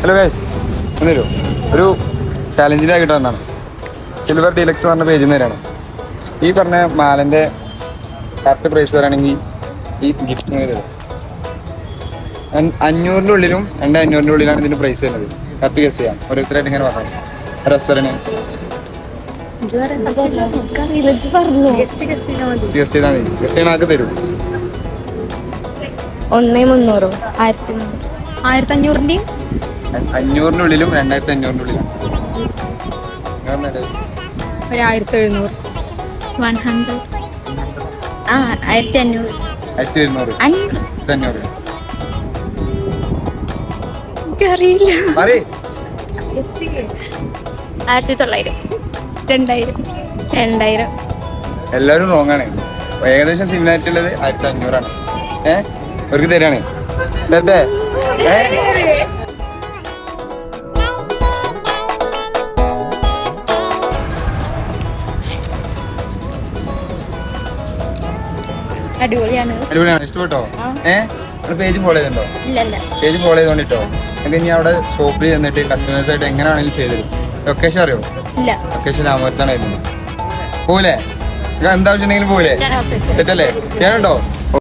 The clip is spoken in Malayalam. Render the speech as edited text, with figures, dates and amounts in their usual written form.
ഹലോ ഗൈസ്, ഒന്നുമില്ലോ ഒരു ചാലഞ്ചിനായിട്ട് വന്നതാണ്. സിൽവർ ഡീലക്സ് പറഞ്ഞ പേജിൽ നിന്ന് തരാണ്. ഈ പറഞ്ഞ മാലൻ്റെ കറക്റ്റ് പ്രൈസ് പറയുകയാണെങ്കിൽ ഈ ഗിഫ്റ്റ് തരും. 500-ൻ്റെ ഉള്ളിലും 2500-ൻ്റെ ഉള്ളിലാണ് ഇതിൻ്റെ പ്രൈസ് വരുന്നത്. കറക്റ്റ് ഗസ് ചെയ്യാം. ഓരോരുത്തരായിട്ട് ഇങ്ങനെ പറഞ്ഞു. റെസ്റ്റോറൻറ്റ് ഗസ് ചെയ്താൽ മതി. ഗസ് ചെയ്യണ ആൾക്ക് തരും. 1300 1500 500-ൻ്റെ ഉള്ളിലും 2500-ൻ്റെ ഉള്ളിലാണ്. 1700 100 1500 500 അറിയില്ല. 1900 2000 എല്ലാവരും റോങ് ആണ്. ഏകദേശം സിമിലാരിറ്റി ഉള്ളത് 1500-ആണ്. അവർക്ക് തരാണ്. തരട്ടെ? അടിപൊളിയാണ്. ഇഷ്ടപ്പെട്ടോ? പേജ് ഫോളോ ചെയ്തിട്ടുണ്ടോ? ഇല്ലല്ല. പേജ് ഫോളോ ചെയ്തോണ്ടിട്ടോ. എനിക്ക് ഇനി അവിടെ ഷോപ്പിൽ ചെന്നിട്ട് കസ്റ്റമേഴ്സ് ആയിട്ട് എങ്ങനെയാണെങ്കിലും ചെയ്തരും. ലൊക്കേഷൻ അറിയോ? ഇല്ല. ലൊക്കേഷൻ അമർത്താണ്. പോലെ എന്താവശ്യം ഉണ്ടെങ്കിലും പോലെ. തെറ്റല്ലേ? ചെയ്യണുണ്ടോ?